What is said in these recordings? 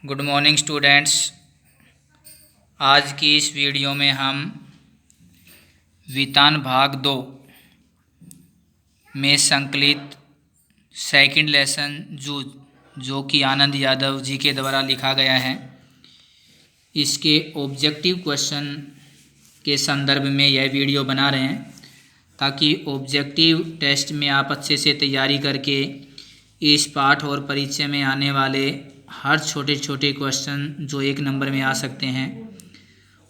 Good morning students. आज की इस वीडियो में हम वितान भाग 2 में संकलित सेकंड लेसन जूझ जो कि आनंद यादव जी के द्वारा लिखा गया है, इसके ऑब्जेक्टिव क्वेश्चन के संदर्भ में यह वीडियो बना रहे हैं ताकि ऑब्जेक्टिव टेस्ट में आप अच्छे से तैयारी करके इस पाठ और परीक्षा में आने वाले हर छोटे छोटे क्वेश्चन जो 1 नंबर में आ सकते हैं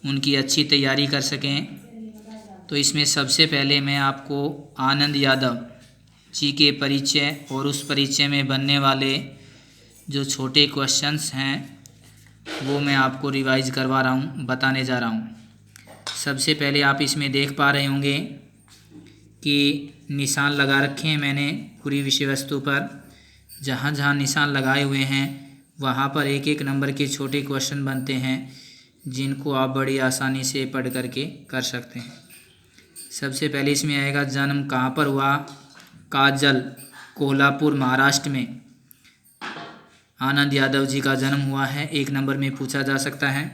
उनकी अच्छी तैयारी कर सकें। तो इसमें सबसे पहले मैं आपको आनंद यादव जी के परिचय और उस परिचय में बनने वाले जो छोटे क्वेश्चंस हैं वो मैं आपको रिवाइज करवा रहा हूँ, बताने जा रहा हूँ। सबसे पहले आप इसमें देख पा रहे होंगे कि निशान लगा रखे हैं मैंने पूरी विषय वस्तु पर। जहाँ जहाँ निशान लगाए हुए हैं वहाँ पर 1-1 नंबर के छोटे क्वेश्चन बनते हैं जिनको आप बड़ी आसानी से पढ़ करके कर सकते हैं। सबसे पहले इसमें आएगा जन्म कहाँ पर हुआ। काजल, कोल्हापुर, महाराष्ट्र में आनंद यादव जी का जन्म हुआ है, 1 नंबर में पूछा जा सकता है।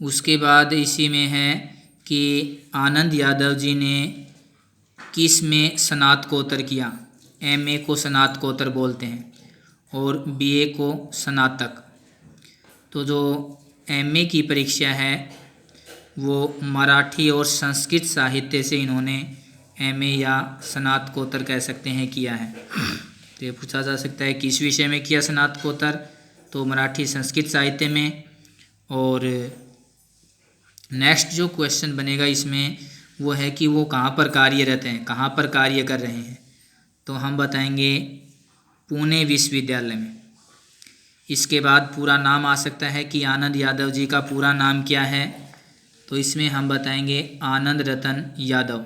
उसके बाद इसी में है कि आनंद यादव जी ने किस में स्नातकोत्तर किया। एमए को स्नातकोत्तर बोलते हैं और बीए को स्नातक। तो जो एमए की परीक्षा है वो मराठी और संस्कृत साहित्य से इन्होंने एमए या स्नातकोत्तर कह सकते हैं किया है। तो ये पूछा जा सकता है किस विषय में किया स्नातकोत्तर, तो मराठी संस्कृत साहित्य में। और नेक्स्ट जो क्वेश्चन बनेगा इसमें वो है कि वो कहाँ पर कार्यरत हैं, कहाँ पर कार्य कर रहे हैं। तो हम बताएंगे पुणे विश्वविद्यालय में। इसके बाद पूरा नाम आ सकता है कि आनंद यादव जी का पूरा नाम क्या है, तो इसमें हम बताएंगे आनंद रतन यादव।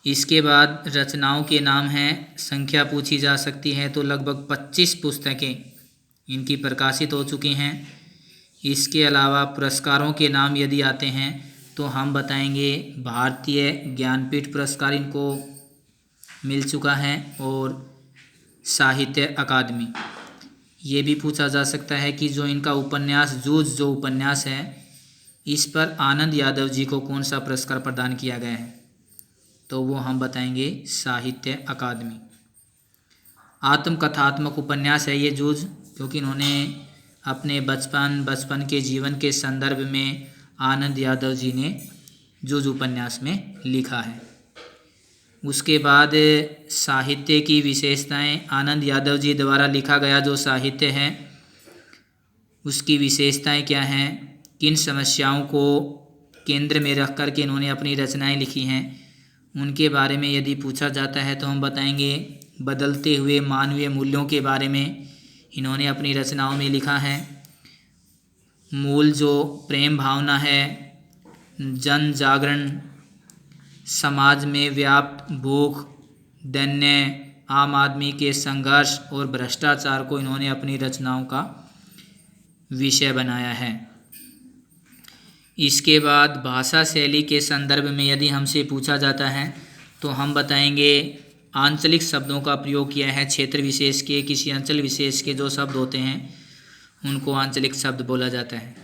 इसके बाद रचनाओं के नाम हैं, संख्या पूछी जा सकती है तो लगभग 25 पुस्तकें इनकी प्रकाशित हो चुकी हैं। इसके अलावा पुरस्कारों के नाम यदि आते हैं तो हम बताएंगे भारतीय ज्ञानपीठ पुरस्कार इनको मिल चुका है और साहित्य अकादमी। ये भी पूछा जा सकता है कि जो इनका उपन्यास जूझ जो उपन्यास है इस पर आनंद यादव जी को कौन सा पुरस्कार प्रदान किया गया है, तो वो हम बताएंगे साहित्य अकादमी। आत्मकथात्मक उपन्यास है ये जूझ, क्योंकि इन्होंने अपने बचपन के जीवन के संदर्भ में आनंद यादव जी ने जूझ उपन्यास में लिखा है। उसके बाद साहित्य की विशेषताएं, आनंद यादव जी द्वारा लिखा गया जो साहित्य है उसकी विशेषताएं क्या हैं, किन समस्याओं को केंद्र में रख कर के इन्होंने अपनी रचनाएं लिखी हैं, उनके बारे में यदि पूछा जाता है तो हम बताएंगे बदलते हुए मानवीय मूल्यों के बारे में इन्होंने अपनी रचनाओं में लिखा है। मूल जो प्रेम भावना है, जन जागरण, समाज में व्याप्त भूख, दैन्य, आम आदमी के संघर्ष और भ्रष्टाचार को इन्होंने अपनी रचनाओं का विषय बनाया है। इसके बाद भाषा शैली के संदर्भ में यदि हमसे पूछा जाता है तो हम बताएंगे आंचलिक शब्दों का प्रयोग किया है। क्षेत्र विशेष के, किसी अंचल विशेष के जो शब्द होते हैं उनको आंचलिक शब्द बोला जाता है।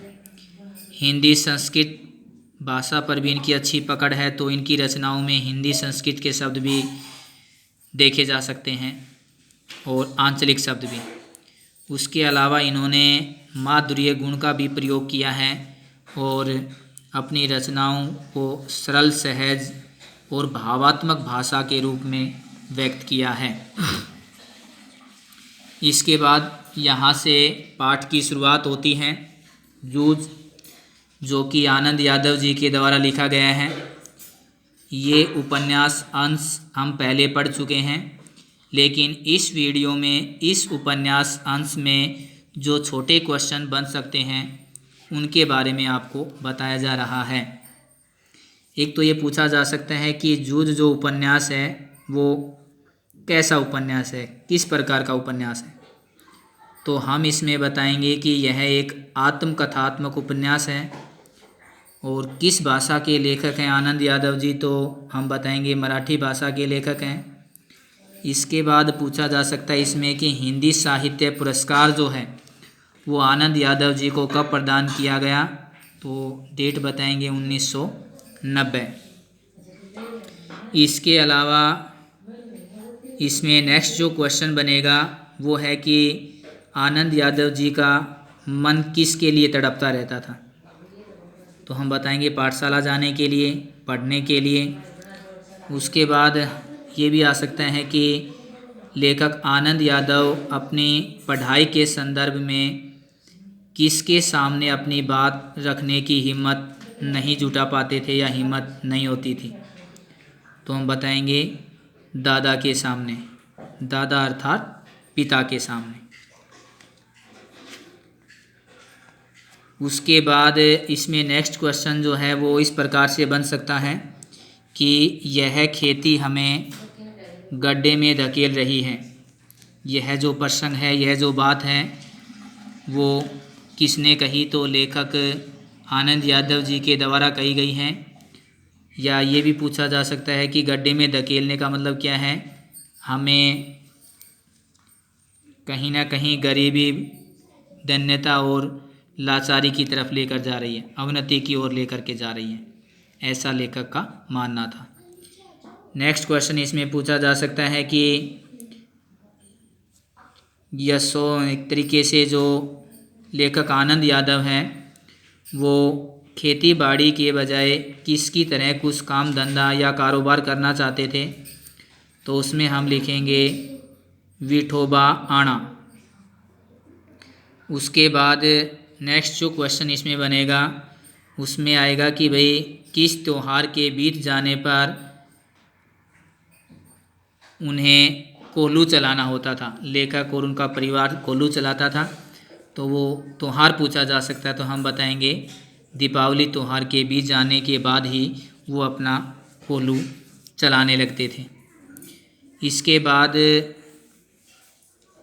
हिंदी संस्कृत भाषा पर भी इनकी अच्छी पकड़ है, तो इनकी रचनाओं में हिंदी संस्कृत के शब्द भी देखे जा सकते हैं और आंचलिक शब्द भी। उसके अलावा इन्होंने माधुर्य गुण का भी प्रयोग किया है और अपनी रचनाओं को सरल, सहज और भावात्मक भाषा के रूप में व्यक्त किया है। इसके बाद यहाँ से पाठ की शुरुआत होती है। जूझ जो कि आनंद यादव जी के द्वारा लिखा गया है, ये उपन्यास अंश हम पहले पढ़ चुके हैं, लेकिन इस वीडियो में इस उपन्यास अंश में जो छोटे क्वेश्चन बन सकते हैं उनके बारे में आपको बताया जा रहा है। एक तो ये पूछा जा सकता है कि जूझ जो उपन्यास है वो कैसा उपन्यास है, किस प्रकार का उपन्यास है। तो हम इसमें बताएंगे कि यह एक आत्मकथात्मक उपन्यास है। और किस भाषा के लेखक हैं आनंद यादव जी, तो हम बताएंगे मराठी भाषा के लेखक हैं। इसके बाद पूछा जा सकता है इसमें कि हिंदी साहित्य पुरस्कार जो है वो आनंद यादव जी को कब प्रदान किया गया, तो डेट बताएंगे 1990। इसके अलावा इसमें नेक्स्ट जो क्वेश्चन बनेगा वो है कि आनंद यादव जी का मन किसके लिए तड़पता रहता था, तो हम बताएंगे पाठशाला जाने के लिए, पढ़ने के लिए। उसके बाद ये भी आ सकता है कि लेखक आनंद यादव अपनी पढ़ाई के संदर्भ में किसके सामने अपनी बात रखने की हिम्मत नहीं जुटा पाते थे या हिम्मत नहीं होती थी, तो हम बताएंगे दादा के सामने, दादा अर्थात पिता के सामने। उसके बाद इसमें नेक्स्ट क्वेश्चन जो है वो इस प्रकार से बन सकता है कि यह खेती हमें गड्ढे में धकेल रही है। यह जो प्रसंग है, यह जो बात है वो किसने कही, तो लेखक आनंद यादव जी के द्वारा कही गई हैं। या ये भी पूछा जा सकता है कि गड्ढे में धकेलने का मतलब क्या है, हमें कहीं ना कहीं गरीबी, दन्यता और लाचारी की तरफ लेकर जा रही है, अवनति की ओर लेकर के जा रही है, ऐसा लेखक का मानना था। नेक्स्ट क्वेश्चन इसमें पूछा जा सकता है कि यशो एक तरीके से जो लेखक आनंद यादव हैं वो खेती बाड़ी के बजाय किसकी तरह कुछ काम धंधा या कारोबार करना चाहते थे, तो उसमें हम लिखेंगे विठोबा आना। उसके बाद नेक्स्ट जो क्वेश्चन इसमें बनेगा उसमें आएगा कि भाई किस त्यौहार के बीत जाने पर उन्हें कोल्हू चलाना होता था, लेखक और उनका परिवार कोल्हू चलाता था, तो वो त्यौहार पूछा जा सकता है, तो हम बताएंगे दीपावली त्यौहार के बीत जाने के बाद ही वो अपना कोल्हू चलाने लगते थे। इसके बाद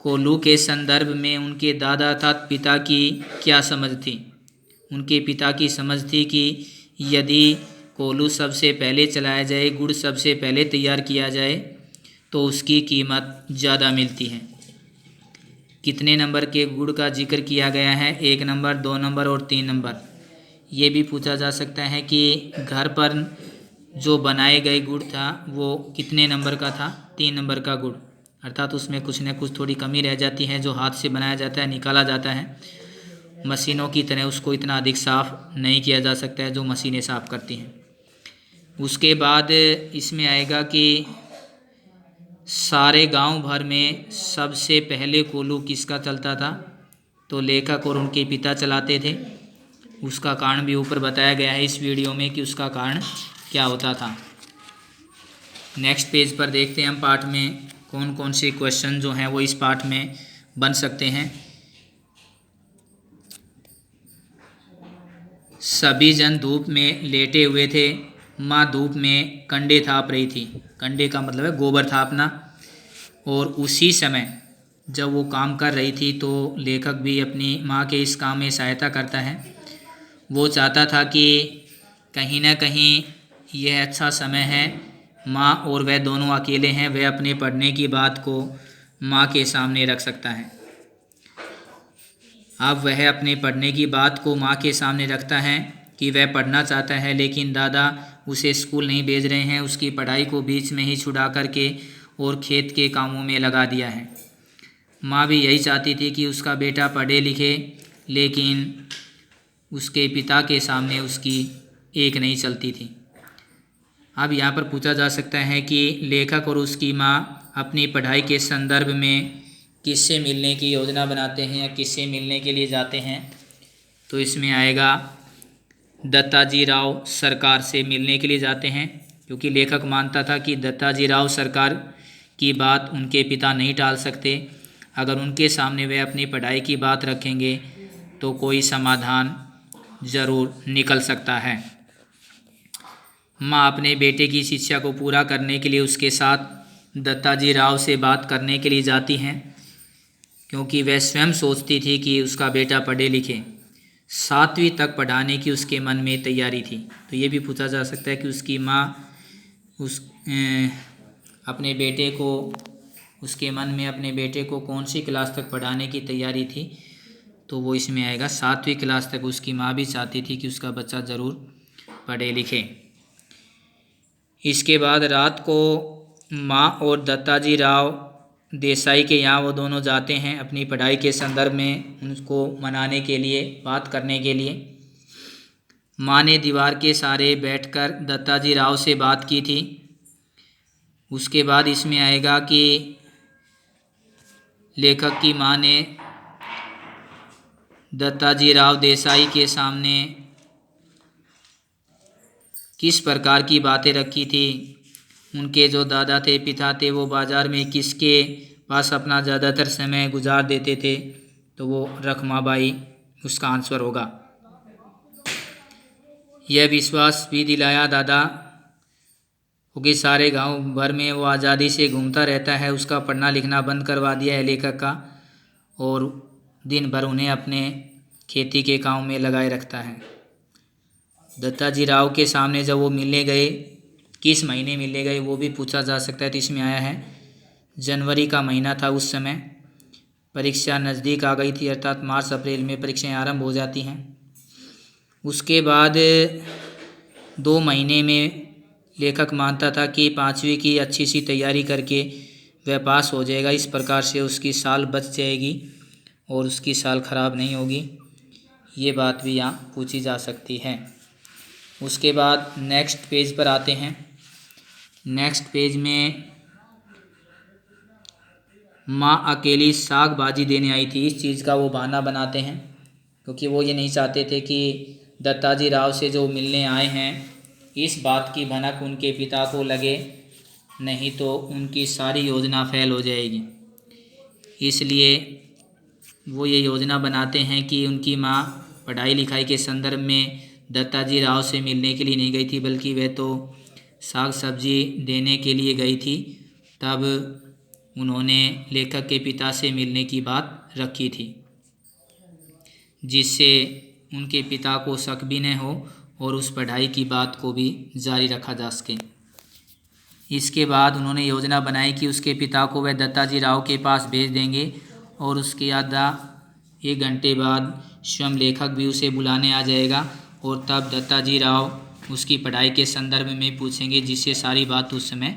कोल्हू के संदर्भ में उनके दादा अर्थात पिता की क्या समझ थी, उनके पिता की समझ थी कि यदि कोल्हू सबसे पहले चलाया जाए, गुड़ सबसे पहले तैयार किया जाए तो उसकी कीमत ज़्यादा मिलती है। कितने नंबर के गुड़ का जिक्र किया गया है, 1 नंबर, 2 नंबर और 3 नंबर। ये भी पूछा जा सकता है कि घर पर जो बनाए गए गुड़ था वो कितने नंबर का था, 3 नंबर का गुड़, अर्थात उसमें कुछ न कुछ थोड़ी कमी रह जाती है, जो हाथ से बनाया जाता है, निकाला जाता है, मशीनों की तरह उसको इतना अधिक साफ़ नहीं किया जा सकता है जो मशीनें साफ़ करती हैं। उसके बाद इसमें आएगा कि सारे गांव भर में सबसे पहले कोल्हू किसका चलता था, तो लेखक और उनके पिता चलाते थे। उसका कारण भी ऊपर बताया गया है इस वीडियो में कि उसका कारण क्या होता था। नेक्स्ट पेज पर देखते हैं हम पाठ में कौन कौन से क्वेश्चन जो हैं वो इस पाठ में बन सकते हैं। सभी जन धूप में लेटे हुए थे, माँ धूप में कंडे थाप रही थी। कंडे का मतलब है गोबर थापना। और उसी समय जब वो काम कर रही थी तो लेखक भी अपनी माँ के इस काम में सहायता करता है। वो चाहता था कि कहीं ना कहीं यह अच्छा समय है, माँ और वह दोनों अकेले हैं, वह अपने पढ़ने की बात को माँ के सामने रख सकता है। अब वह अपने पढ़ने की बात को माँ के सामने रखता है कि वह पढ़ना चाहता है, लेकिन दादा उसे स्कूल नहीं भेज रहे हैं, उसकी पढ़ाई को बीच में ही छुड़ा करके और खेत के कामों में लगा दिया है। माँ भी यही चाहती थी कि उसका बेटा पढ़े लिखे, लेकिन उसके पिता के सामने उसकी एक नहीं चलती थी। अब यहाँ पर पूछा जा सकता है कि लेखक और उसकी माँ अपनी पढ़ाई के संदर्भ में किससे मिलने की योजना बनाते हैं या किससे मिलने के लिए जाते हैं, तो इसमें आएगा दत्ताजी राव सरकार से मिलने के लिए जाते हैं, क्योंकि लेखक मानता था कि दत्ताजी राव सरकार की बात उनके पिता नहीं टाल सकते। अगर उनके सामने वे अपनी पढ़ाई की बात रखेंगे तो कोई समाधान ज़रूर निकल सकता है। माँ अपने बेटे की शिक्षा को पूरा करने के लिए उसके साथ दत्ताजी राव से बात करने के लिए जाती हैं, क्योंकि वह स्वयं सोचती थी कि उसका बेटा पढ़े लिखे। 7वीं तक पढ़ाने की उसके मन में तैयारी थी। तो ये भी पूछा जा सकता है कि उसकी माँ अपने बेटे को उसके मन में अपने बेटे को कौन सी क्लास तक पढ़ाने की तैयारी थी, तो वो इसमें आएगा 7वीं क्लास तक। उसकी माँ भी चाहती थी कि उसका बच्चा ज़रूर पढ़े लिखे। इसके बाद रात को माँ और दत्ताजी राव देसाई के यहाँ वो दोनों जाते हैं अपनी पढ़ाई के संदर्भ में उनको मनाने के लिए, बात करने के लिए। माँ ने दीवार के सहारे बैठकर दत्ताजी राव से बात की थी। उसके बाद इसमें आएगा कि लेखक की माँ ने दत्ताजी राव देसाई के सामने किस प्रकार की बातें रखी थी। उनके जो दादा थे, पिता थे, वो बाज़ार में किसके पास अपना ज़्यादातर समय गुजार देते थे, तो वो रखमाबाई उसका आंसर होगा। यह विश्वास भी दिलाया दादा क्योंकि सारे गांव भर में वो आज़ादी से घूमता रहता है, उसका पढ़ना लिखना बंद करवा दिया है लेखक का, और दिन भर उन्हें अपने खेती के काम में लगाए रखता है। दत्ताजी राव के सामने जब वो मिलने गए, किस महीने मिलने गए वो भी पूछा जा सकता है। तो इसमें आया है जनवरी का महीना था उस समय, परीक्षा नज़दीक आ गई थी, अर्थात मार्च अप्रैल में परीक्षाएं आरंभ हो जाती हैं। उसके बाद 2 महीने में लेखक मानता था कि 5वीं की अच्छी सी तैयारी करके वह पास हो जाएगा। इस प्रकार से उसकी साल बच जाएगी और उसकी साल खराब नहीं होगी। ये बात भी यहाँ पूछी जा सकती है। उसके बाद नेक्स्ट पेज पर आते हैं। नेक्स्ट पेज में माँ अकेली साग भाजी देने आई थी, इस चीज़ का वो बहाना बनाते हैं क्योंकि वो ये नहीं चाहते थे कि दत्ताजी राव से जो मिलने आए हैं इस बात की भनक उनके पिता को लगे, नहीं तो उनकी सारी योजना फेल हो जाएगी। इसलिए वो ये योजना बनाते हैं कि उनकी माँ पढ़ाई लिखाई के संदर्भ में दत्ताजी राव से मिलने के लिए नहीं गई थी, बल्कि वह तो साग सब्जी देने के लिए गई थी। तब उन्होंने लेखक के पिता से मिलने की बात रखी थी, जिससे उनके पिता को शक भी न हो और उस पढ़ाई की बात को भी जारी रखा जा सके। इसके बाद उन्होंने योजना बनाई कि उसके पिता को वह दत्ताजी राव के पास भेज देंगे और उसके आधा 1 घंटे बाद स्वयं लेखक भी उसे बुलाने आ जाएगा और तब दत्ताजी राव उसकी पढ़ाई के संदर्भ में पूछेंगे, जिससे सारी बात उस समय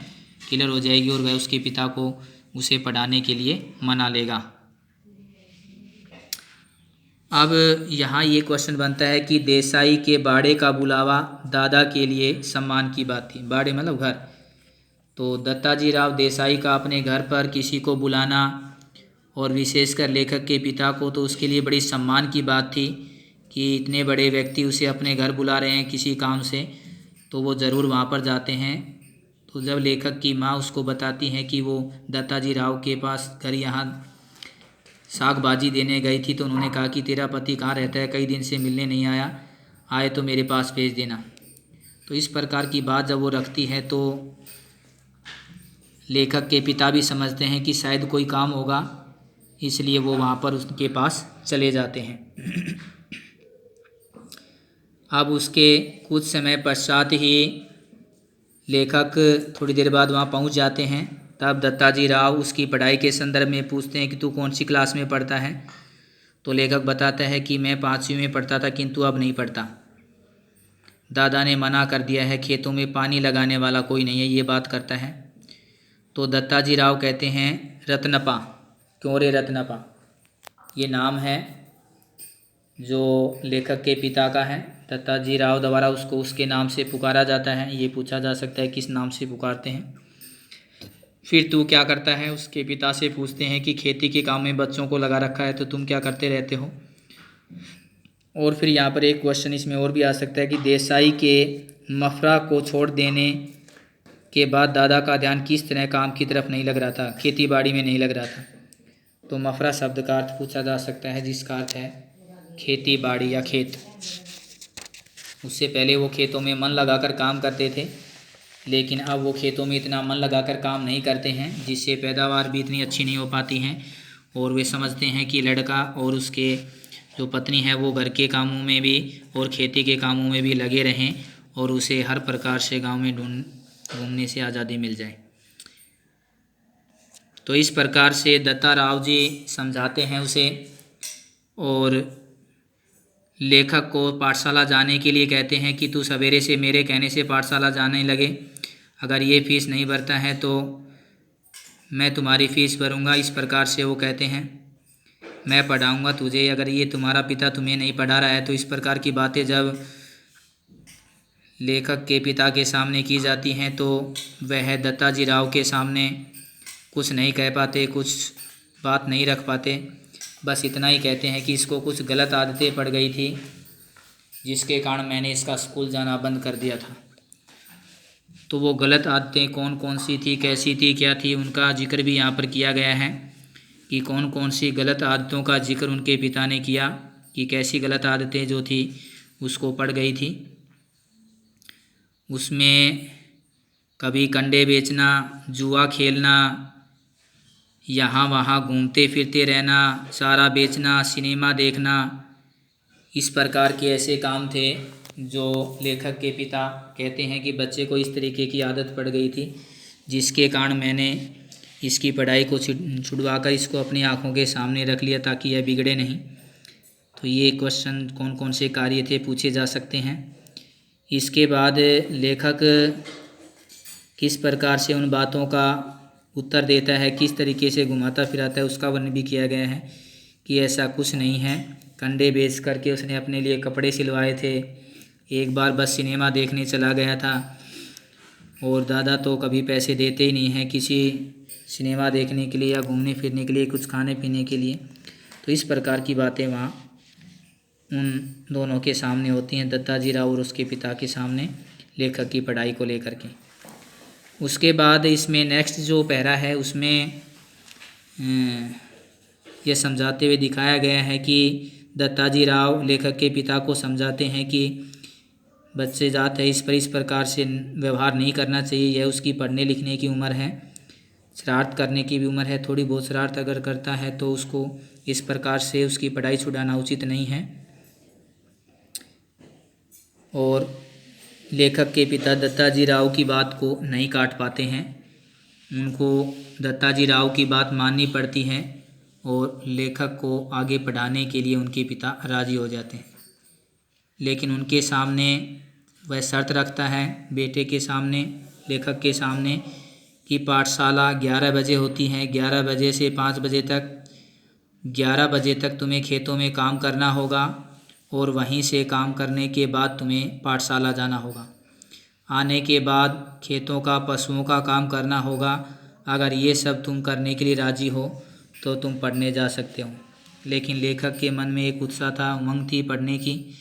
क्लियर हो जाएगी और वह उसके पिता को उसे पढ़ाने के लिए मना लेगा। अब यहाँ ये क्वेश्चन बनता है कि देसाई के बाड़े का बुलावा दादा के लिए सम्मान की बात थी। बाड़े मतलब घर। तो दत्ताजी राव देसाई का अपने घर पर किसी को बुलाना और विशेषकर लेखक के पिता को, तो उसके लिए बड़ी सम्मान की बात थी कि इतने बड़े व्यक्ति उसे अपने घर बुला रहे हैं किसी काम से, तो वो ज़रूर वहाँ पर जाते हैं। तो जब लेखक की माँ उसको बताती हैं कि वो दत्ताजी राव के पास घर यहाँ साग भाजी देने गई थी, तो उन्होंने कहा कि तेरा पति कहाँ रहता है, कई दिन से मिलने नहीं आया, आए तो मेरे पास भेज देना। तो इस प्रकार की बात जब वो रखती है तो लेखक के पिता भी समझते हैं कि शायद कोई काम होगा, इसलिए वो वहाँ पर उसके पास चले जाते हैं। अब उसके कुछ समय पश्चात ही लेखक थोड़ी देर बाद वहाँ पहुँच जाते हैं। तब दत्ताजी राव उसकी पढ़ाई के संदर्भ में पूछते हैं कि तू कौन सी क्लास में पढ़ता है। तो लेखक बताता है कि मैं 5वीं में पढ़ता था, किंतु अब नहीं पढ़ता। दादा ने मना कर दिया है, खेतों में पानी लगाने वाला कोई नहीं है, ये बात करता है। तो दत्ताजी राव कहते हैं रत्नपा। क्यों रे रत्नपा? ये नाम है जो लेखक के पिता का है। दत्ताजी राव द्वारा उसको उसके नाम से पुकारा जाता है। ये पूछा जा सकता है किस नाम से पुकारते हैं। फिर तू क्या करता है, उसके पिता से पूछते हैं कि खेती के काम में बच्चों को लगा रखा है, तो तुम क्या करते रहते हो। और फिर यहाँ पर एक क्वेश्चन इसमें और भी आ सकता है कि देसाई के मफरा को छोड़ देने के बाद दादा का ध्यान किस तरह काम की तरफ नहीं लग रहा था, खेती बाड़ी में नहीं लग रहा था। तो मफरा शब्द का अर्थ पूछा जा सकता है, जिसका अर्थ है खेती बाड़ी या खेत। उससे पहले वो खेतों में मन लगाकर काम करते थे, लेकिन अब वो खेतों में इतना मन लगाकर काम नहीं करते हैं, जिससे पैदावार भी इतनी अच्छी नहीं हो पाती हैं। और वे समझते हैं कि लड़का और उसके जो पत्नी है वो घर के कामों में भी और खेती के कामों में भी लगे रहें और उसे हर प्रकार से गांव में घूमने से आज़ादी मिल जाए। तो इस प्रकार से दत्ता राव जी समझाते हैं उसे और लेखक को पाठशाला जाने के लिए कहते हैं कि तू सवेरे से मेरे कहने से पाठशाला जाने लगे, अगर ये फीस नहीं भरता है तो मैं तुम्हारी फ़ीस भरूँगा। इस प्रकार से वो कहते हैं मैं पढ़ाऊँगा तुझे, अगर ये तुम्हारा पिता तुम्हें नहीं पढ़ा रहा है। तो इस प्रकार की बातें जब लेखक के पिता के सामने की जाती हैं तो वह दत्ताजी राव के सामने कुछ नहीं कह पाते, कुछ बात नहीं रख पाते, बस इतना ही कहते हैं कि इसको कुछ गलत आदतें पड़ गई थी जिसके कारण मैंने इसका स्कूल जाना बंद कर दिया था। तो वो गलत आदतें कौन कौन सी थी, कैसी थी, क्या थी, उनका जिक्र भी यहाँ पर किया गया है कि कौन कौन सी गलत आदतों का जिक्र उनके पिता ने किया, कि कैसी गलत आदतें जो थी उसको पड़ गई थी। उसमें कभी कंडे बेचना, जुआ खेलना, यहाँ वहाँ घूमते फिरते रहना, चारा बेचना, सिनेमा देखना, इस प्रकार के ऐसे काम थे जो लेखक के पिता कहते हैं कि बच्चे को इस तरीके की आदत पड़ गई थी जिसके कारण मैंने इसकी पढ़ाई को छुड़वा कर इसको अपनी आँखों के सामने रख लिया ताकि यह बिगड़े नहीं। तो ये क्वेश्चन कौन कौन से कार्य थे पूछे जा सकते हैं। इसके बाद लेखक किस प्रकार से उन बातों का उत्तर देता है, किस तरीके से घुमाता फिराता है, उसका वर्णन भी किया गया है कि ऐसा कुछ नहीं है, कंडे बेच करके उसने अपने लिए कपड़े सिलवाए थे, एक बार बस सिनेमा देखने चला गया था और दादा तो कभी पैसे देते ही नहीं हैं किसी सिनेमा देखने के लिए या घूमने फिरने के लिए, कुछ खाने पीने के लिए। तो इस प्रकार की बातें वहाँ उन दोनों के सामने होती हैं, दत्ताजी राव और उसके पिता के सामने, लेखक की पढ़ाई को लेकर के। उसके बाद इसमें नेक्स्ट जो पैरा है उसमें यह समझाते हुए दिखाया गया है कि दत्ताजी राव लेखक के पिता को समझाते हैं कि बच्चे जात है, इस प्रकार से व्यवहार नहीं करना चाहिए, यह उसकी पढ़ने लिखने की उम्र है, शरारत करने की भी उम्र है, थोड़ी बहुत शरारत अगर करता है तो उसको इस प्रकार से उसकी पढ़ाई छुड़ाना उचित नहीं है। और लेखक के पिता दत्ताजी राव की बात को नहीं काट पाते हैं, उनको दत्ताजी राव की बात माननी पड़ती है और लेखक को आगे पढ़ाने के लिए उनके पिता राज़ी हो जाते हैं। लेकिन उनके सामने वह शर्त रखता है बेटे के सामने, लेखक के सामने, कि पाठशाला 11 बजे होती है, 11 बजे से 5 बजे तक, 11 बजे तक तुम्हें खेतों में काम करना होगा और वहीं से काम करने के बाद तुम्हें पाठशाला जाना होगा। आने के बाद खेतों का, पशुओं का काम करना होगा। अगर ये सब तुम करने के लिए राज़ी हो तो तुम पढ़ने जा सकते हो। लेकिन लेखक के मन में एक उत्साह था, उमंग थी पढ़ने की,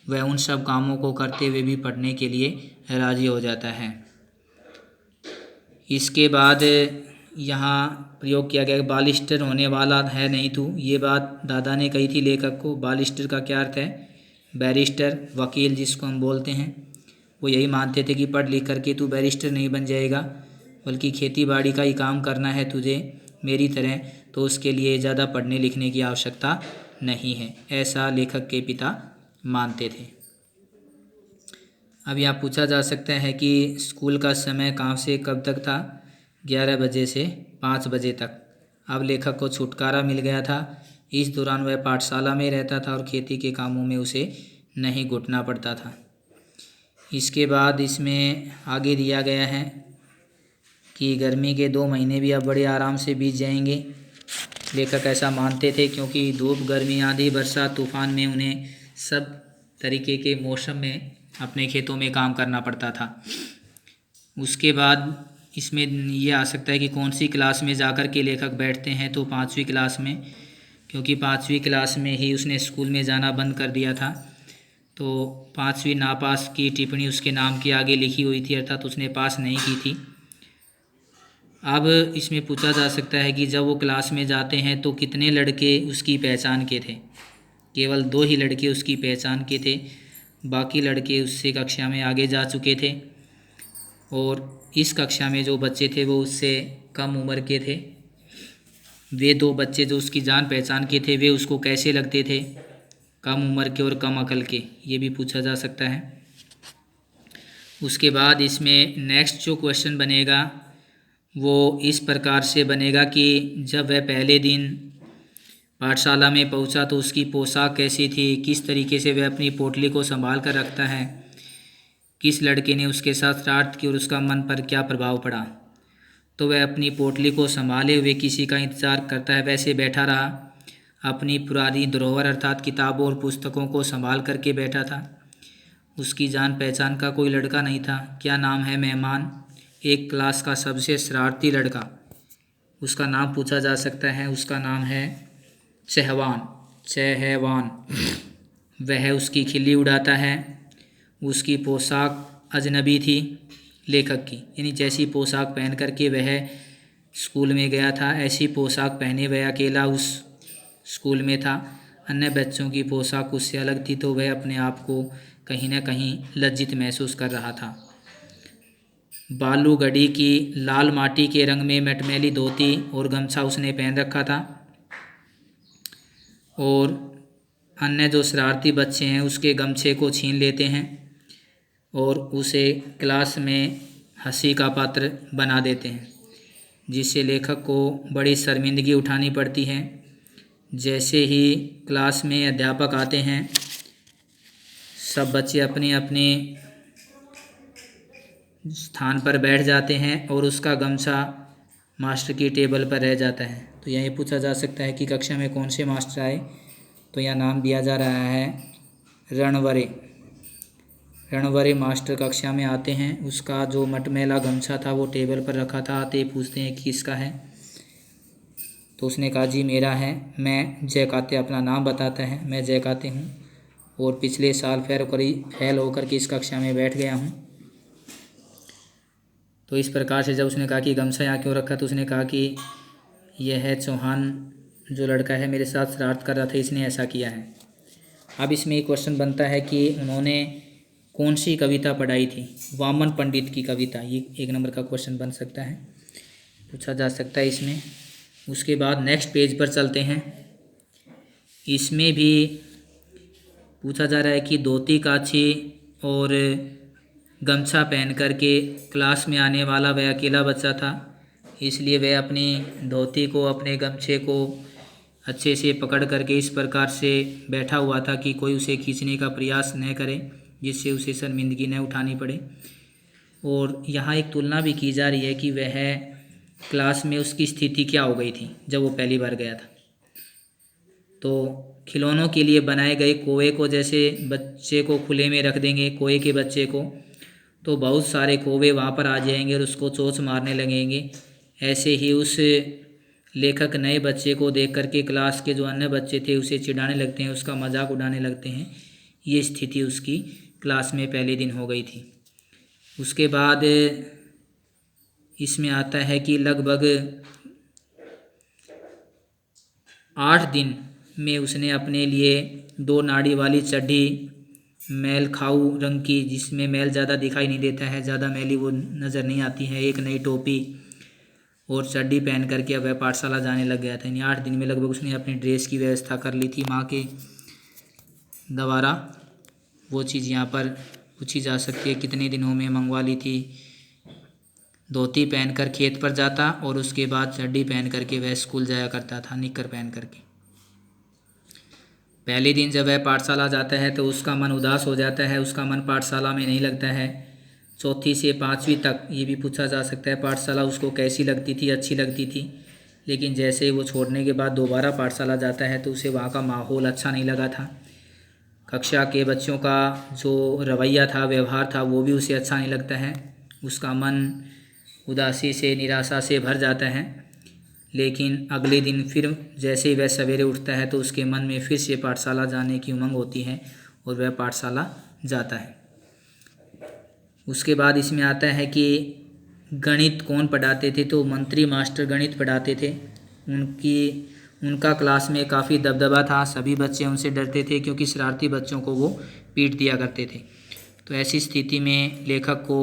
वह उन सब कामों को करते हुए भी पढ़ने के लिए राज़ी हो जाता है। इसके बाद यहाँ प्रयोग किया गया, बालिस्टर होने वाला है नहीं तू, ये बात दादा ने कही थी लेखक को। बालिस्टर का क्या अर्थ है? बैरिस्टर, वकील जिसको हम बोलते हैं। वो यही मानते थे कि पढ़ लिख करके तू बैरिस्टर नहीं बन जाएगा, बल्कि खेती बाड़ी का ही काम करना है तुझे मेरी तरह, तो उसके लिए ज़्यादा पढ़ने लिखने की आवश्यकता नहीं है, ऐसा लेखक के पिता मानते थे। अब यहाँ पूछा जा सकता है कि स्कूल का समय कहाँ से कब तक था? 11 बजे से 5 बजे तक। अब लेखक को छुटकारा मिल गया था, इस दौरान वह पाठशाला में रहता था और खेती के कामों में उसे नहीं घुटना पड़ता था। इसके बाद इसमें आगे दिया गया है कि गर्मी के 2 महीने भी अब बड़े आराम से बीत जाएंगे। लेखक ऐसा मानते थे क्योंकि धूप, गर्मी, आंधी, बरसात, तूफान में उन्हें सब तरीके के मौसम में अपने खेतों में काम करना पड़ता था। उसके बाद इसमें ये आ सकता है कि कौन सी क्लास में जाकर के लेखक बैठते हैं, तो 5वीं क्लास में, क्योंकि 5वीं क्लास में ही उसने स्कूल में जाना बंद कर दिया था। तो 5वीं नापास की टिप्पणी उसके नाम के आगे लिखी हुई थी, अर्थात उसने पास नहीं की थी। अब इसमें पूछा जा सकता है कि जब वो क्लास में जाते हैं तो कितने लड़के उसकी पहचान के थे? केवल 2 ही लड़के उसकी पहचान के थे, बाकी लड़के उससे कक्षा में आगे जा चुके थे और इस कक्षा में जो बच्चे थे वो उससे कम उम्र के थे। वे 2 बच्चे जो उसकी जान पहचान के थे वे उसको कैसे लगते थे? कम उम्र के और कम अकल के, ये भी पूछा जा सकता है। उसके बाद इसमें नेक्स्ट जो क्वेश्चन बनेगा वो इस प्रकार से बनेगा कि जब वह पहले दिन पाठशाला में पहुंचा तो उसकी पोशाक कैसी थी, किस तरीके से वह अपनी पोटली को संभाल कर रखता है, किस लड़के ने उसके साथ शरारत की और उसका मन पर क्या प्रभाव पड़ा। तो वह अपनी पोटली को संभाले हुए किसी का इंतज़ार करता है, वैसे बैठा रहा। अपनी पुरानी धरोहर अर्थात किताबों और पुस्तकों को संभाल करके बैठा था। उसकी जान पहचान का कोई लड़का नहीं था। क्या नाम है मेहमान? एक क्लास का सबसे शरारती लड़का, उसका नाम पूछा जा सकता है। उसका नाम है चहवान। वह उसकी खिल्ली उड़ाता है। उसकी पोशाक अजनबी थी लेखक की, यानी जैसी पोशाक पहन करके वह स्कूल में गया था ऐसी पोशाक पहने वह अकेला उस स्कूल में था। अन्य बच्चों की पोशाक उससे अलग थी, तो वह अपने आप को कहीं न कहीं लज्जित महसूस कर रहा था। बालू गढ़ी की लाल माटी के रंग में मटमैली धोती और गमछा उसने पहन रखा था, और अन्य जो शरारती बच्चे हैं उसके गमछे को छीन लेते हैं और उसे क्लास में हंसी का पात्र बना देते हैं, जिससे लेखक को बड़ी शर्मिंदगी उठानी पड़ती है। जैसे ही क्लास में अध्यापक आते हैं, सब बच्चे अपने अपने स्थान पर बैठ जाते हैं और उसका गमछा मास्टर की टेबल पर रह जाता है। तो यह पूछा जा सकता है कि कक्षा में कौन से मास्टर आए, तो यह नाम दिया जा रहा है रणवरे मास्टर कक्षा में आते हैं। उसका जो मटमैला गमछा था वो टेबल पर रखा था। आते पूछते हैं कि किसका है, तो उसने कहा जी मेरा है। मैं जयकाते अपना नाम बताता है, मैं जयकाते हूँ और पिछले साल फेल होकर के इस कक्षा में बैठ गया हूँ। तो इस प्रकार से जब उसने कहा कि गमछा यहाँ क्यों रखा, तो उसने कहा कि यह है चौहान जो लड़का है मेरे साथ शरारत कर रहा था, इसने ऐसा किया है। अब इसमें एक क्वेश्चन बनता है कि उन्होंने कौन सी कविता पढ़ाई थी? वामन पंडित की कविता, ये 1 नंबर का क्वेश्चन बन सकता है, पूछा जा सकता है इसमें। उसके बाद नेक्स्ट पेज पर चलते हैं। इसमें भी पूछा जा रहा है कि धोती काछी और गमछा पहन करके क्लास में आने वाला वह अकेला बच्चा था, इसलिए वह अपनी धोती को अपने गमछे को अच्छे से पकड़ करके इस प्रकार से बैठा हुआ था कि कोई उसे खींचने का प्रयास न करे, जिससे उसे शर्मिंदगी न उठानी पड़े। और यहाँ एक तुलना भी की जा रही है कि वह क्लास में उसकी स्थिति क्या हो गई थी जब वो पहली बार गया था। तो खिलौनों के लिए बनाए गए कोए को जैसे बच्चे को खुले में रख देंगे, कोए के बच्चे को, तो बहुत सारे कौवे वहाँ पर आ जाएंगे और उसको चोंच मारने लगेंगे। ऐसे ही उस लेखक नए बच्चे को देख करके क्लास के जो अन्य बच्चे थे उसे चिढ़ाने लगते हैं, उसका मजाक उड़ाने लगते हैं। ये स्थिति उसकी क्लास में पहले दिन हो गई थी। उसके बाद इसमें आता है कि लगभग 8 दिन में उसने अपने लिए 2 नाड़ी वाली चड्ढी मैल खाऊ रंग की, जिसमें मैल ज़्यादा दिखाई नहीं देता है, ज़्यादा मैली वो नज़र नहीं आती है, एक नई टोपी और चड्ढी पहन करके अब वह पाठशाला जाने लग गया था। यानी 8 दिन में लगभग उसने अपनी ड्रेस की व्यवस्था कर ली थी माँ के द्वारा। वो चीज़ यहाँ पर पूछी जा सकती है, कितने दिनों में मंगवा ली थी। धोती पहनकर खेत पर जाता और उसके बाद चड्ढी पहन करके वह स्कूल जाया करता था, निक्कर पहन करके। पहले दिन जब वह पाठशाला जाता है तो उसका मन उदास हो जाता है, उसका मन पाठशाला में नहीं लगता है। 4वीं से 5वीं तक ये भी पूछा जा सकता है पाठशाला उसको कैसी लगती थी, अच्छी लगती थी। लेकिन जैसे ही वो छोड़ने के बाद दोबारा पाठशाला जाता है तो उसे वहाँ का माहौल अच्छा नहीं लगा था। कक्षा के बच्चों का जो रवैया था, व्यवहार था, वो भी उसे अच्छा नहीं लगता है। उसका मन उदासी से, निराशा से भर जाता है। लेकिन अगले दिन फिर जैसे ही वह सवेरे उठता है तो उसके मन में फिर से पाठशाला जाने की उमंग होती है और वह पाठशाला जाता है। उसके बाद इसमें आता है कि गणित कौन पढ़ाते थे, तो मंत्री मास्टर गणित पढ़ाते थे। उनका क्लास में काफ़ी दबदबा था, सभी बच्चे उनसे डरते थे क्योंकि शरारती बच्चों को वो पीट दिया करते थे। तो ऐसी स्थिति में लेखक को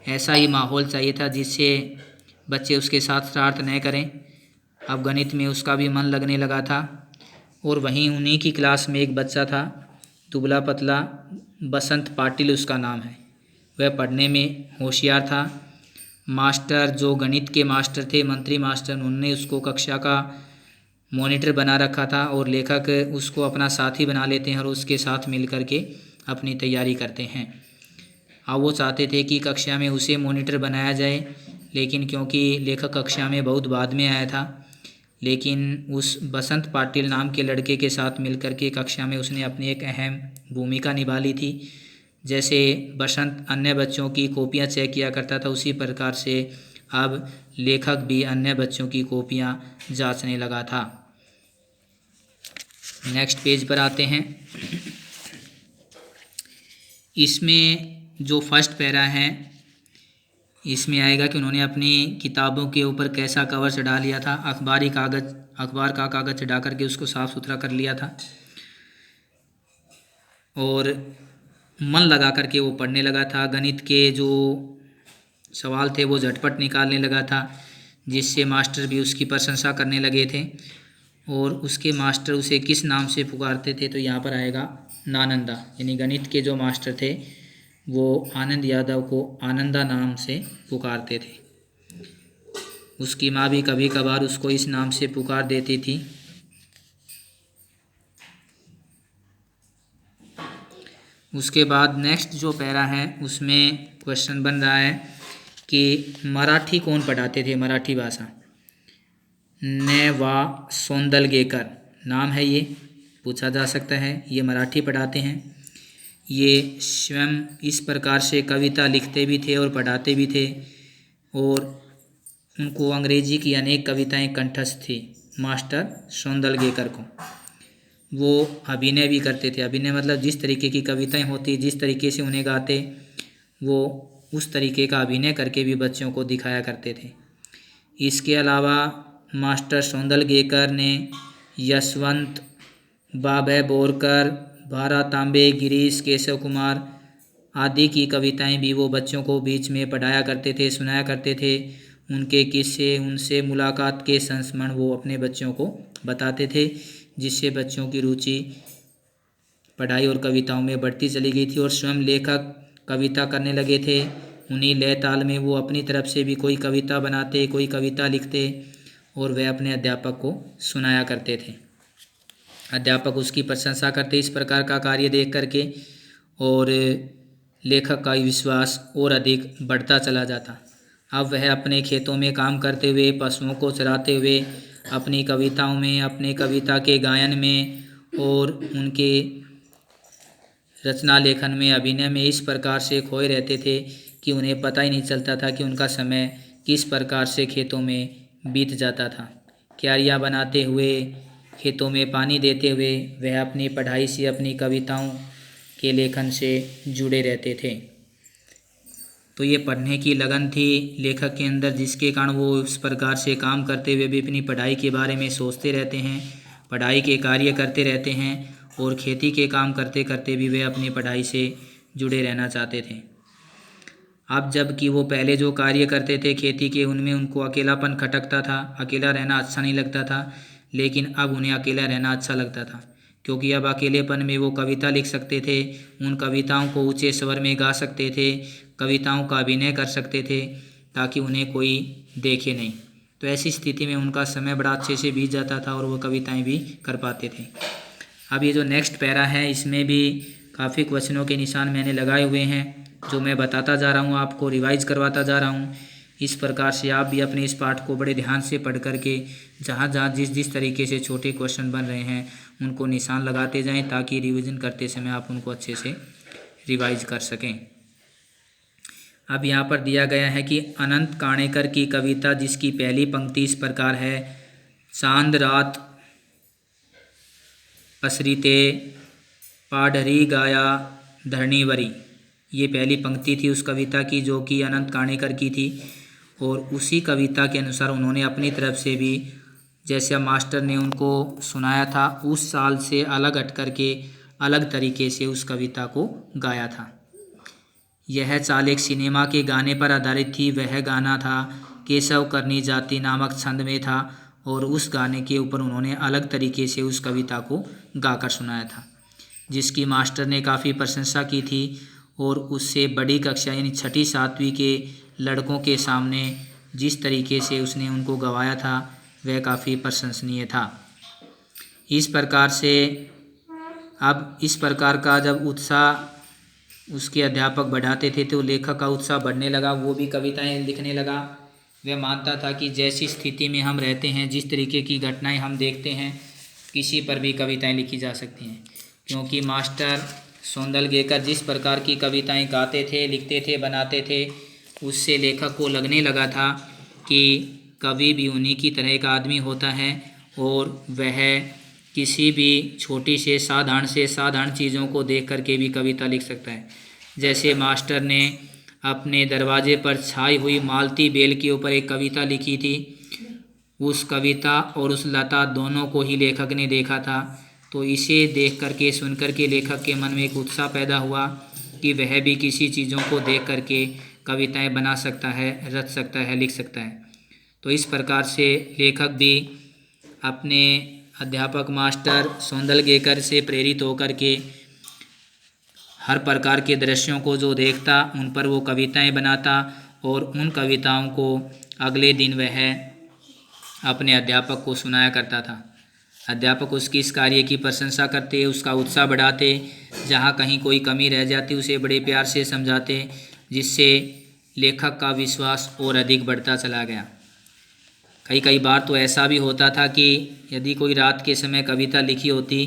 ऐसा ही माहौल चाहिए था जिससे बच्चे उसके साथ शरारत न करें। अब गणित में उसका भी मन लगने लगा था। और वहीं उन्हीं की क्लास में एक बच्चा था, दुबला पतला, बसंत पाटिल उसका नाम है। वह पढ़ने में होशियार था, मास्टर जो गणित के मास्टर थे, मंत्री मास्टर, उन्होंने उसको कक्षा का मॉनिटर बना रखा था और लेखक उसको अपना साथी बना लेते हैं और उसके साथ मिल कर के अपनी तैयारी करते हैं। अब वो चाहते थे कि कक्षा में उसे मॉनिटर बनाया जाए, लेकिन क्योंकि लेखक कक्षा में बहुत बाद में आया था, लेकिन उस बसंत पाटिल नाम के लड़के के साथ मिलकर के कक्षा में उसने अपनी एक अहम भूमिका निभा ली थी। जैसे बसंत अन्य बच्चों की कॉपियाँ चेक किया करता था, उसी प्रकार से अब लेखक भी अन्य बच्चों की कॉपियाँ जांचने लगा था। नेक्स्ट पेज पर आते हैं। इसमें जो फर्स्ट पैरा है, इसमें आएगा कि उन्होंने अपनी किताबों के ऊपर कैसा कवर चढ़ा लिया था। अखबार का कागज़ चढ़ा करके उसको साफ़ सुथरा कर लिया था और मन लगा करके वो पढ़ने लगा था। गणित के जो सवाल थे वो झटपट निकालने लगा था, जिससे मास्टर भी उसकी प्रशंसा करने लगे थे। और उसके मास्टर उसे किस नाम से पुकारते थे, तो यहाँ पर आएगा नानंदा। यानी गणित के जो मास्टर थे वो आनंद यादव को आनंदा नाम से पुकारते थे। उसकी माँ भी कभी कभार उसको इस नाम से पुकार देती थी। उसके बाद नेक्स्ट जो पैरा है उसमें क्वेश्चन बन रहा है कि मराठी कौन पढ़ाते थे, मराठी भाषा। ने वा सोंदलगेकर नाम है, ये पूछा जा सकता है। ये मराठी पढ़ाते हैं। ये स्वयं इस प्रकार से कविता लिखते भी थे और पढ़ाते भी थे, और उनको अंग्रेजी की अनेक कविताएं कंठस्थ थी मास्टर सोंदलगेकर को। वो अभिनय भी करते थे। अभिनय मतलब जिस तरीके की कविताएं होती, जिस तरीके से उन्हें गाते, वो उस तरीके का अभिनय करके भी बच्चों को दिखाया करते थे। इसके अलावा मास्टर सोंदलगेकर ने यशवंत, बाबे बोरकर, भारा तांबे, गिरीश, केशव कुमार आदि की कविताएं भी वो बच्चों को बीच में पढ़ाया करते थे, सुनाया करते थे। उनके किस्से, उनसे मुलाकात के संस्मरण वो अपने बच्चों को बताते थे, जिससे बच्चों की रुचि पढ़ाई और कविताओं में बढ़ती चली गई थी और स्वयं लेखक कविता करने लगे थे। उन्हीं लय ताल में वो अपनी तरफ से भी कोई कविता बनाते, कोई कविता लिखते और वह अपने अध्यापक को सुनाया करते थे। अध्यापक उसकी प्रशंसा करते इस प्रकार का कार्य देख करके, और लेखक का विश्वास और अधिक बढ़ता चला जाता। अब वह अपने खेतों में काम करते हुए, पशुओं को चराते हुए, अपनी कविताओं में, अपने कविता के गायन में और उनके रचना लेखन में, अभिनय में इस प्रकार से खोए रहते थे कि उन्हें पता ही नहीं चलता था कि उनका समय किस प्रकार से खेतों में बीत जाता था। क्यारियाँ बनाते हुए, खेतों में पानी देते हुए वह अपनी पढ़ाई से, अपनी कविताओं के लेखन से जुड़े रहते थे। तो ये पढ़ने की लगन थी लेखक के अंदर, जिसके कारण वो इस प्रकार से काम करते हुए भी अपनी पढ़ाई के बारे में सोचते रहते हैं, पढ़ाई के कार्य करते रहते हैं, और खेती के काम करते करते भी वे अपनी पढ़ाई से जुड़े रहना चाहते थे। अब जबकि वो पहले जो कार्य करते थे खेती के, उनमें उनको अकेलापन खटकता था, अकेला रहना अच्छा नहीं लगता था, लेकिन अब उन्हें अकेला रहना अच्छा लगता था, क्योंकि अब अकेलेपन में वो कविता लिख सकते थे, उन कविताओं को ऊंचे स्वर में गा सकते थे, कविताओं का अभिनय कर सकते थे, ताकि उन्हें कोई देखे नहीं। तो ऐसी स्थिति में उनका समय बड़ा अच्छे से बीत जाता था और वो कविताएं भी कर पाते थे। अब ये जो नेक्स्ट पैरा है, इसमें भी काफ़ी क्वेश्चनों के निशान मैंने लगाए हुए हैं, जो मैं बताता जा रहा हूँ, आपको रिवाइज करवाता जा रहा हूँ। इस प्रकार से आप भी अपने इस पाठ को बड़े ध्यान से पढ़ करके जहाँ जहाँ जिस तरीके से छोटे क्वेश्चन बन रहे हैं उनको निशान लगाते जाएं, ताकि रिवीजन करते समय आप उनको अच्छे से रिवाइज कर सकें। अब यहाँ पर दिया गया है कि अनंत काणेकर की कविता, जिसकी पहली पंक्ति इस प्रकार है, चांद रात असरिते पाढ़री गाया धरणीवरी। ये पहली पंक्ति थी उस कविता की, जो कि अनंत काणेकर की थी। और उसी कविता के अनुसार उन्होंने अपनी तरफ से भी, जैसे मास्टर ने उनको सुनाया था, उस साल से अलग हट करके अलग तरीके से उस कविता को गाया था। यह चाल एक सिनेमा के गाने पर आधारित थी। वह गाना था केशव करनी जाति नामक छंद में था, और उस गाने के ऊपर उन्होंने अलग तरीके से उस कविता को गाकर सुनाया था, जिसकी मास्टर ने काफ़ी प्रशंसा की थी। और उससे बड़ी कक्षा यानी छठी सातवीं के लड़कों के सामने जिस तरीके से उसने उनको गवाया था वह काफ़ी प्रशंसनीय था। इस प्रकार से अब इस प्रकार का जब उत्साह उसके अध्यापक बढ़ाते थे तो लेखक का उत्साह बढ़ने लगा, वो भी कविताएं लिखने लगा। वह मानता था कि जैसी स्थिति में हम रहते हैं, जिस तरीके की घटनाएं हम देखते हैं, किसी पर भी कविताएं लिखी जा सकती हैं, क्योंकि मास्टर सौंदलगेकर जिस प्रकार की कविताएं गाते थे, लिखते थे, बनाते थे, उससे लेखक को लगने लगा था कि कवि भी उन्हीं की तरह का आदमी होता है और वह किसी भी छोटी से साधारण चीज़ों को देख करके भी कविता लिख सकता है। जैसे मास्टर ने अपने दरवाजे पर छाई हुई मालती बेल के ऊपर एक कविता लिखी थी। उस कविता और उस लता दोनों को ही लेखक ने देखा था, तो इसे देख करके सुन करके लेखक के मन में एक उत्साह पैदा हुआ कि वह भी किसी चीज़ों को देख करके कविताएं बना सकता है, रच सकता है, लिख सकता है। तो इस प्रकार से लेखक भी अपने अध्यापक मास्टर सौंदलगेकर से प्रेरित होकर के हर प्रकार के दृश्यों को जो देखता उन पर वो कविताएं बनाता और उन कविताओं को अगले दिन वह अपने अध्यापक को सुनाया करता था। अध्यापक उसकी इस कार्य की प्रशंसा करते, उसका उत्साह बढ़ाते, जहाँ कहीं कोई कमी रह जाती उसे बड़े प्यार से समझाते, जिससे लेखक का विश्वास और अधिक बढ़ता चला गया। कई बार तो ऐसा भी होता था कि यदि कोई रात के समय कविता लिखी होती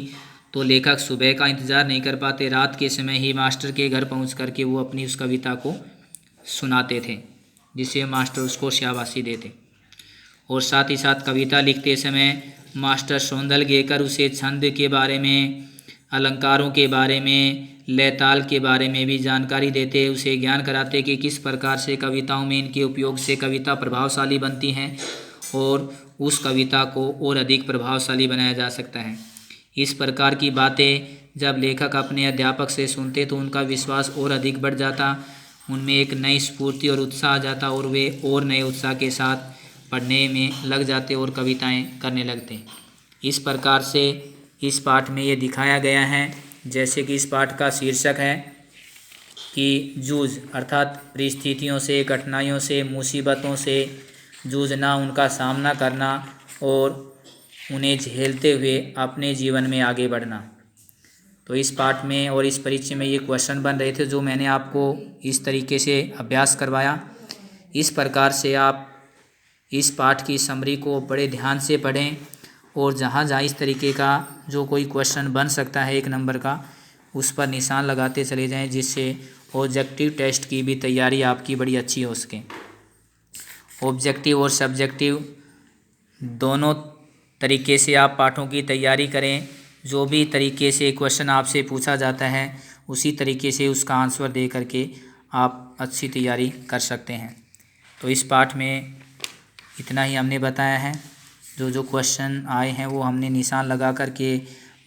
तो लेखक सुबह का इंतज़ार नहीं कर पाते, रात के समय ही मास्टर के घर पहुंच करके वो अपनी उस कविता को सुनाते थे, जिससे मास्टर उसको शाबाशी देते। और साथ ही साथ कविता लिखते समय मास्टर सौंदलगेकर उसे छंद के बारे में, अलंकारों के बारे में, लयताल के बारे में भी जानकारी देते, उसे ज्ञान कराते कि किस प्रकार से कविताओं में इनके उपयोग से कविता प्रभावशाली बनती हैं और उस कविता को और अधिक प्रभावशाली बनाया जा सकता है। इस प्रकार की बातें जब लेखक अपने अध्यापक से सुनते तो उनका विश्वास और अधिक बढ़ जाता, उनमें एक नई स्फूर्ति और उत्साह आ जाता और वे और नए उत्साह के साथ पढ़ने में लग जाते और कविताएं करने लगते। इस प्रकार से इस पाठ में ये दिखाया गया है, जैसे कि इस पाठ का शीर्षक है कि जूझ, अर्थात परिस्थितियों से, कठिनाइयों से, मुसीबतों से जूझना, उनका सामना करना और उन्हें झेलते हुए अपने जीवन में आगे बढ़ना। तो इस पाठ में और इस परीक्षा में ये क्वेश्चन बन रहे थे जो मैंने आपको इस तरीके से अभ्यास करवाया। इस प्रकार से आप इस पाठ की समरी को बड़े ध्यान से पढ़ें और जहाँ जहाँ इस तरीके का जो कोई क्वेश्चन बन सकता है 1 नंबर का, उस पर निशान लगाते चले जाएं, जिससे ऑब्जेक्टिव टेस्ट की भी तैयारी आपकी बड़ी अच्छी हो सके। ऑब्जेक्टिव और सब्जेक्टिव दोनों तरीके से आप पाठों की तैयारी करें। जो भी तरीके से क्वेश्चन आपसे पूछा जाता है उसी तरीके से उसका आंसर दे करके आप अच्छी तैयारी कर सकते हैं। तो इस पाठ में इतना ही हमने बताया है। जो क्वेश्चन आए हैं वो हमने निशान लगा करके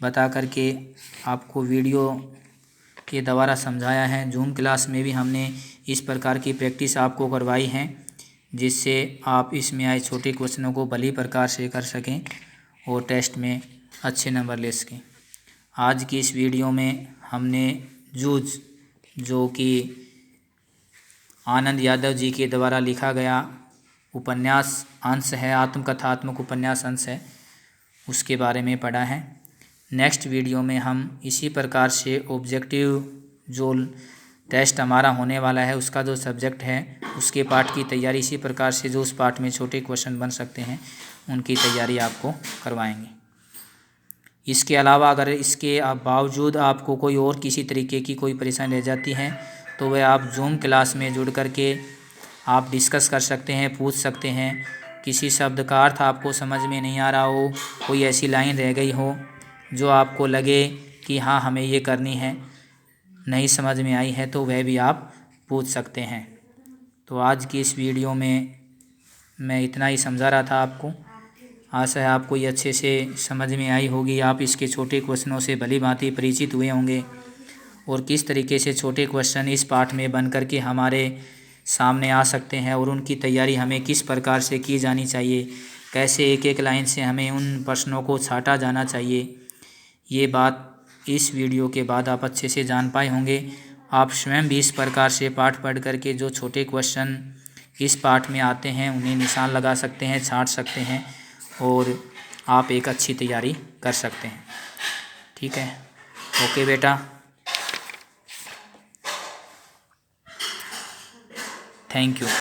बता करके आपको वीडियो के द्वारा समझाया है। जूम क्लास में भी हमने इस प्रकार की प्रैक्टिस आपको करवाई है, जिससे आप इसमें आए छोटे क्वेश्चनों को भली प्रकार से कर सकें और टेस्ट में अच्छे नंबर ले सकें। आज की इस वीडियो में हमने जूझ, जो कि आनंद यादव जी के द्वारा लिखा गया उपन्यास अंश है, आत्मकथात्मक उपन्यास अंश है, उसके बारे में पढ़ा है। नेक्स्ट वीडियो में हम इसी प्रकार से ऑब्जेक्टिव जो टेस्ट हमारा होने वाला है उसका जो सब्जेक्ट है उसके पाठ की तैयारी इसी प्रकार से जो उस पाठ में छोटे क्वेश्चन बन सकते हैं उनकी तैयारी आपको करवाएंगे। इसके अलावा अगर इसके बावजूद आपको कोई और किसी तरीके की कोई परेशानी रह जाती है तो वह आप जूम क्लास में जुड़ करके आप डिस्कस कर सकते हैं, पूछ सकते हैं। किसी शब्द का अर्थ आपको समझ में नहीं आ रहा हो, कोई ऐसी लाइन रह गई हो जो आपको लगे कि हाँ हमें ये करनी है, नहीं समझ में आई है, तो वह भी आप पूछ सकते हैं। तो आज की इस वीडियो में मैं इतना ही समझा रहा था आपको। आशा है आपको ये अच्छे से समझ में आई होगी। आप इसके छोटे क्वेश्चनों से भली भांति परिचित हुए होंगे और किस तरीके से छोटे क्वेश्चन इस पाठ में बन कर के हमारे सामने आ सकते हैं और उनकी तैयारी हमें किस प्रकार से की जानी चाहिए, कैसे एक एक लाइन से हमें उन प्रश्नों को छाटा जाना चाहिए। ये बात इस वीडियो के बाद आप अच्छे से जान पाए होंगे आप स्वयं भी इस प्रकार से पाठ पढ़ करके जो छोटे क्वेश्चन इस पाठ में आते हैं उन्हें निशान लगा सकते हैं, छांट सकते हैं और आप एक अच्छी तैयारी कर सकते हैं। ठीक है, ओके बेटा, थैंक यू।